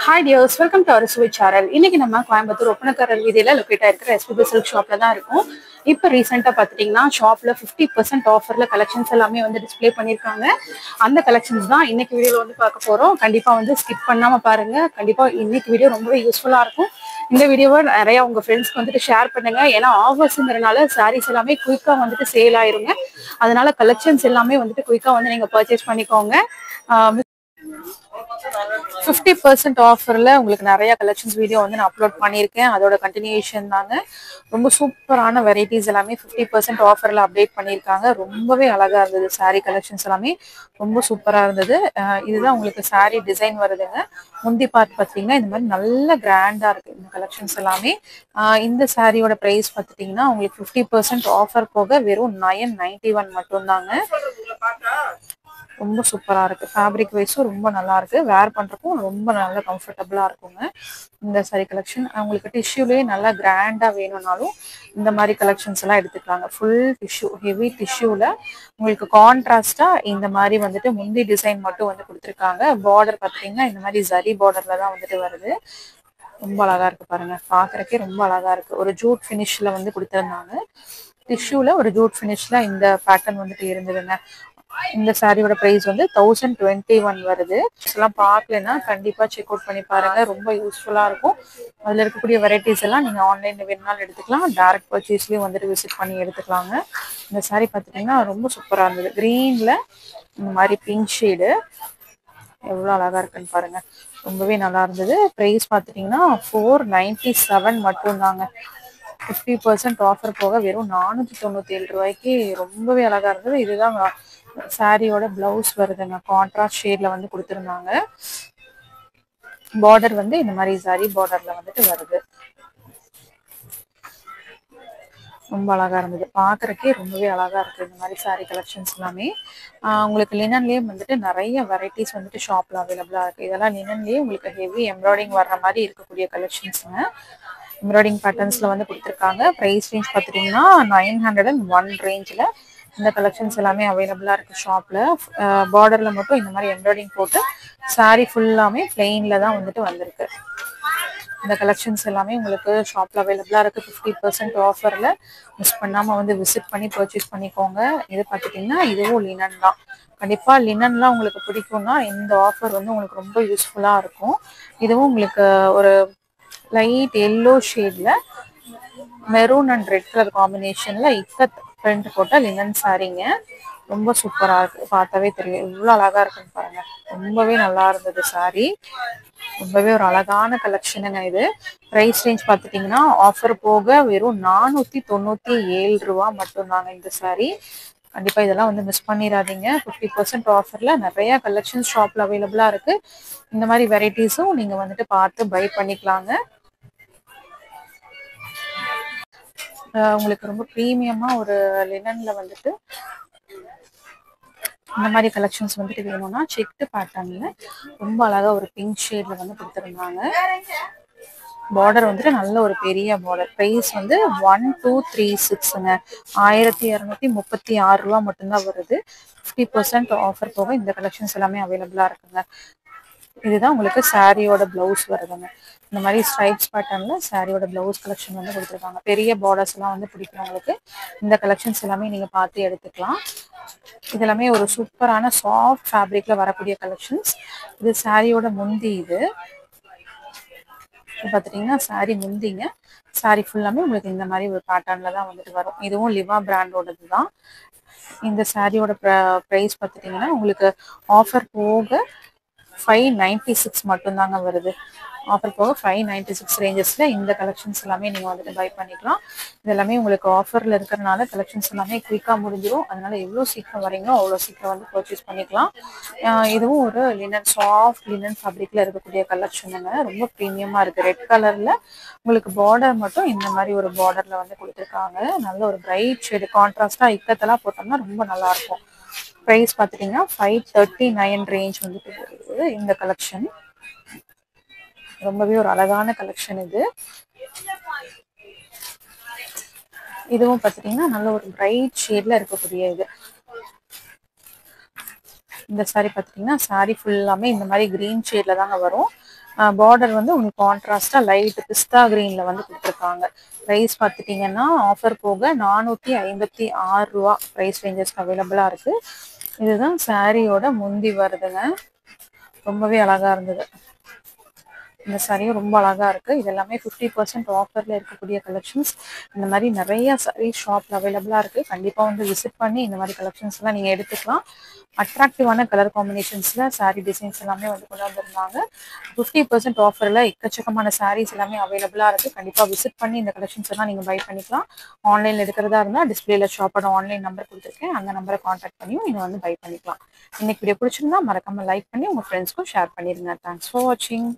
Hi dears, welcome to our sweet channel. இன்னைக்கு நம்ம கோயம்புத்தூர் ஒப்பனக்காரர் வீதியில லொக்கேட் ஆயிருக்கிற எஸ்பிபி சில்க் ஷாப்ல தான் இருக்கும். இப்போ ரீசெண்டாக பார்த்துட்டிங்கன்னா ஷாப்ல 50% ஆஃபர்ல கலெக்ஷன்ஸ் எல்லாமே வந்து டிஸ்பிளே பண்ணியிருக்காங்க. அந்த கலெக்ஷன்ஸ் தான் இன்னைக்கு வீடியோவில் வந்து பார்க்க போகிறோம். கண்டிப்பாக வந்து ஸ்கிப் பண்ணாமல் பாருங்க. கண்டிப்பாக இன்னைக்கு வீடியோ ரொம்பவே யூஸ்ஃபுல்லாக இருக்கும். இந்த வீடியோவை நிறைய உங்க ஃப்ரெண்ட்ஸ்க்கு வந்துட்டு ஷேர் பண்ணுங்க. ஏன்னா ஆஃபர்ஸுங்கிறனால சாரீஸ் எல்லாமே குயிக்காக வந்துட்டு சேல் ஆயிருங்க. அதனால கலெக்ஷன்ஸ் எல்லாமே வந்துட்டு குயிக்காக வந்து நீங்கள் பர்ச்சேஸ் பண்ணிக்கோங்க. 50% ஆஃபர்ல உங்களுக்கு நிறைய கலெக்ஷன்ஸ் வீடியோ வந்து நான் அப்லோட் பண்ணியிருக்கேன். அதோட கண்டினியூஷன் தாங்க. ரொம்ப சூப்பரான வெரைட்டிஸ் எல்லாமே 50% ஆஃபர்ல அப்டேட் பண்ணியிருக்காங்க. ரொம்பவே அழகா இருந்தது. சாரீ கலெக்ஷன்ஸ் எல்லாமே ரொம்ப சூப்பரா இருந்தது. இதுதான் உங்களுக்கு சாரீ டிசைன் வருதுங்க. முந்தி பார்ட் பார்த்தீங்கன்னா இந்த மாதிரி நல்ல கிராண்டா இருக்கு இந்த கலெக்ஷன்ஸ் எல்லாமே. இந்த சாரியோட பிரைஸ் பார்த்துட்டீங்கன்னா உங்களுக்கு 50% ஆஃபர் போக வெறும் 991 மட்டும்தாங்க. ரொம்ப சூப்பரா இருக்கு. ஃபேப்ரிக் வைஸும் ரொம்ப நல்லா இருக்கு. வேர் பண்றதுக்கும் ரொம்ப நல்ல கம்ஃபர்டபுளா இருக்குங்க இந்த சாரி கலெக்ஷன். உங்களுக்கு டிஷ்யூலயே நல்லா கிராண்டா வேணும்னாலும் இந்த மாதிரி கலெக்ஷன்ஸ் எல்லாம் எடுத்துக்கலாங்க. ஃபுல் டிஷ்யூ, ஹெவி டிஷ்யூல உங்களுக்கு கான்ட்ராஸ்டா இந்த மாதிரி வந்துட்டு முந்தி டிசைன் மட்டும் வந்து கொடுத்துருக்காங்க. பார்டர் பார்த்தீங்கன்னா இந்த மாதிரி ஜரி பார்டர்ல தான் வந்துட்டு வருது. ரொம்ப அழகா இருக்கு பாருங்க. பாக்குறதுக்கே ரொம்ப அழகா இருக்கு. ஒரு ஜூட் ஃபினிஷ்ல வந்து கொடுத்துருந்தாங்க. டிஷ்யூல ஒரு ஜூட் ஃபினிஷ்ல இந்த பேட்டர்ன் வந்துட்டு இருந்ததுங்க. இந்த சாரியோட பிரைஸ் வந்து 1021 வருது. எல்லாம் பார்க்கலன்னா கண்டிப்பா செக் அவுட் பண்ணி பாருங்க. ரொம்ப யூஸ்ஃபுல்லா இருக்கும். அதுல இருக்கக்கூடிய வெரைட்டிஸ் எல்லாம் நீங்க ஆன்லைன்ல வேணும்னாலும் எடுத்துக்கலாம். டைரக்ட் பர்ச்சேஸ்லயும் வந்துட்டு விசிட் பண்ணி எடுத்துக்கலாங்க. இந்த சாரி பாத்தீங்கன்னா ரொம்ப சூப்பரா இருந்தது. கிரீன்ல இந்த மாதிரி பிங்க் ஷேடு எவ்வளவு அழகா இருக்குன்னு பாருங்க. ரொம்பவே நல்லா இருந்தது. பிரைஸ் பாத்துட்டீங்கன்னா 497 மட்டும் தாங்க. 50% ஆஃபர் போக வெறும் 497 ரூபாய்க்கு ரொம்பவே அழகா இருந்தது. இதுதான் சாரியோட பிளவுஸ் வருதுங்க. கான்ட்ராஸ்ட் ஷேட்ல வந்து கொடுத்துருந்தாங்க. பார்டர் வந்து இந்த மாதிரி சாரி பார்டர்ல வந்துட்டு வருது. ரொம்ப அழகா இருந்தது. பாக்குறதுக்கே ரொம்பவே அழகா இருக்கு இந்த மாதிரி சாரி கலெக்ஷன்ஸ் எல்லாமே. உங்களுக்கு லினன்லயே வந்துட்டு நிறைய வெரைட்டிஸ் வந்துட்டு ஷாப்ல அவைலபிளா இருக்கு. இதெல்லாம் லினன்லயே உங்களுக்கு ஹெவி எம்ப்ராய்டிங் வர்ற மாதிரி இருக்கக்கூடிய கலெக்ஷன்ஸுங்க. எம்ப்ராய்டிங் பேட்டர்ன்ஸ்ல வந்து கொடுத்துருக்காங்க. பிரைஸ் ரேஞ்ச் பார்த்துட்டீங்கன்னா 901 ரேஞ்சில் இந்த கலெக்ஷன்ஸ் எல்லாமே அவைலபிளா இருக்கு ஷாப்ல. பார்டர்ல மட்டும் இந்த மாதிரி எம்ப்ராய்டிங் போட்டு சாரி ஃபுல்லாமே பிளெயின்ல தான் வந்துட்டு வந்திருக்கு. இந்த கலெக்ஷன்ஸ் எல்லாமே உங்களுக்கு ஷாப்ல அவைலபிளா இருக்கு. 50% ஆஃபர்ல மிஸ் பண்ணாம வந்து விசிட் பண்ணி பர்ச்சேஸ் பண்ணிக்கோங்க. இது பார்த்துட்டீங்கன்னா இதுவும் லினன் தான். கண்டிப்பா லினன்லாம் உங்களுக்கு பிடிக்கும்னா இந்த ஆஃபர் வந்து உங்களுக்கு ரொம்ப யூஸ்ஃபுல்லா இருக்கும். இதுவும் உங்களுக்கு ஒரு லைட் எல்லோ ஷேட்ல மெரூன் அண்ட் ரெட் கலர் காம்பினேஷன்ல இக்கத் பிரிண்ட் போட்ட லினன் சாரீங்க. ரொம்ப சூப்பரா இருக்கு. பார்த்தாவே தெரியும் எவ்வளவு அழகா இருக்குன்னு பாருங்க. ரொம்பவே நல்லா இருந்தது சாரி. ரொம்பவே ஒரு அழகான கலெக்ஷனுங்க இது. பிரைஸ் ரேஞ்ச் பார்த்துட்டீங்கன்னா ஆஃபர் போக வெறும் 497 ரூபா மட்டும்தாங்க இந்த சாரி. கண்டிப்பா இதெல்லாம் வந்து மிஸ் பண்ணிடாதீங்க. 50% ஆஃபர்ல நிறைய கலெக்ஷன் ஷாப்ல அவைலபிளா இருக்கு. இந்த மாதிரி வெரைட்டிஸும் நீங்க வந்துட்டு பார்த்து பை பண்ணிக்கலாங்க. உங்களுக்கு ரொம்ப ப்ரீமியமா ஒரு லினன்ல வந்துட்டு இந்த மாதிரி கலெக்ஷன்ஸ் வந்துட்டு வேணும்னா செக்டு பேட்டர்ன்ல ரொம்ப அழகா ஒரு பிங்க் ஷேட்ல வந்து கொடுத்துருந்தாங்க. பார்டர் வந்துட்டு நல்ல ஒரு பெரிய பார்டர். பிரைஸ் வந்து 1236ங்க. 1236 ரூபா மட்டும்தான் வருது. 50% ஆஃபர் போக இந்த கலெக்ஷன்ஸ் எல்லாமே அவைலபிளா இருக்குங்க. இதுதான் உங்களுக்கு சாரியோட பிளவுஸ் வருதுங்க. இந்த மாதிரி ஸ்ட்ரைப்ஸ் பேட்டர்ன்ல சாரியோட பிளவுஸ் கலெக்ஷன் வந்து கொடுத்துருக்காங்க. பெரிய பார்டர்ஸ் எல்லாம் வந்து பிடிக்கிறவங்களுக்கு இந்த கலெக்ஷன்ஸ் எல்லாமே நீங்க பார்த்து எடுத்துக்கலாம். இதெல்லாமே ஒரு சூப்பரான சாஃப்ட் ஃபேப்ரிக்ல வரக்கூடிய கலெக்ஷன்ஸ். இது சாரியோட முந்தி. இது பார்த்துட்டீங்கன்னா சாரி முந்திங்க. சாரி ஃபுல்லாமே உங்களுக்கு இந்த மாதிரி ஒரு பேட்டர்ன்ல தான் வந்துட்டு வரும். இதுவும் லிவா பிராண்டோடது தான். இந்த சாரியோட ப்ரைஸ் பார்த்துட்டீங்கன்னா உங்களுக்கு ஆஃபர் போக 596 மட்டும்தாங்க வருது. ஆஃபர் போக 596 ரேஞ்சஸ்ல இந்த கலெக்ஷன்ஸ் எல்லாமே நீங்க வந்துட்டு பை பண்ணிக்கலாம். இது எல்லாமே உங்களுக்கு ஆஃபர்ல இருக்கிறதுனால கலெக்ஷன்ஸ் எல்லாமே குயிக்கா முடிஞ்சிடும். அதனால எவ்வளவு சீக்கிரம் வரீங்களோ அவ்வளவு சீக்கிரம் வந்து பர்ச்சேஸ் பண்ணிக்கலாம். இதுவும் ஒரு லினன், சாஃப்ட் லினன் ஃபேப்ரிக்ல இருக்கக்கூடிய கலெக்ஷனுங்க. ரொம்ப ப்ரீமியமா இருக்கு. ரெட் கலர்ல உங்களுக்கு பார்டர் மட்டும் இந்த மாதிரி ஒரு பார்டர்ல வந்து கொடுத்துருக்காங்க. நல்ல ஒரு பிரைட் ஷேடு கான்ட்ராஸ்டா இக்கத்தெல்லாம் போட்டோம்னா ரொம்ப நல்லா இருக்கும். ப்ரைஸ் பார்த்துட்டீங்கன்னா 539 ரேஞ்ச் வந்துட்டு வருது இந்த கலெக்ஷன். ரொம்பவே ஒரு அழகான கலெக்ஷன் இது. இதுவும் பார்த்துட்டீங்கன்னா நல்ல ஒரு பிரைட் ஷேட்ல இருக்கக்கூடிய இது. இந்த சாரி பார்த்துட்டீங்கன்னா சாரி ஃபுல்லாமே இந்த மாதிரி கிரீன் ஷேட்ல தாங்க வரும். பார்டர் வந்து உங்களுக்கு கான்ட்ராஸ்டா லைட் பிஸ்தா கிரீன்ல வந்து கொடுத்துருக்காங்க. ப்ரைஸ் பார்த்துட்டீங்கன்னா ஆஃபர் போக ரூ. 456 ப்ரைஸ் ரேஞ்சஸ்க்கு அவைலபிளா இருக்கு. இதுதான் சாரியோட முந்தி வருதுங்க. ரொம்பவே அழகா இருந்தது. இந்த சாரியும் ரொம்ப அழகா இருக்கு. இது எல்லாமே 50% ஆஃபர்ல இருக்கக்கூடிய கலெக்ஷன்ஸ். இந்த மாதிரி நிறைய சாரி ஷாப்ல அவைலபிளா இருக்கு. கண்டிப்பா வந்து விசிட் பண்ணி இந்த மாதிரி கலெக்ஷன்ஸ் எல்லாம் நீங்க எடுத்துக்கலாம். அட்ராக்டிவான கலர் காம்பினேஷன்ஸ்ல சாரி டிசைன்ஸ் எல்லாமே வந்து கொண்டு வந்திருந்தாங்க. 50% ஆஃபர்ல எக்கச்சக்கமான சாரீஸ் எல்லாமே அவைலபிளா இருக்கு. கண்டிப்பா விசிட் பண்ணி இந்த கலெக்ஷன்ஸ் எல்லாம் நீங்க பை பண்ணிக்கலாம். ஆன்லைன்ல எடுக்கிறதா இருந்தா டிஸ்பிளேல ஷாப்போட ஆன்லைன் நம்பர் கொடுத்துருக்கேன். அந்த நம்பரை கான்டாக்ட் பண்ணியும் நீங்க வந்து பை பண்ணிக்கலாம். இன்னைக்கு வீடியோ பிடிச்சிருந்தா மறக்காம லைக் பண்ணி உங்க ஃப்ரெண்ட்ஸ்க்கும் ஷேர் பண்ணிருங்க. தேங்க்ஸ் ஃபார் வாட்சிங்.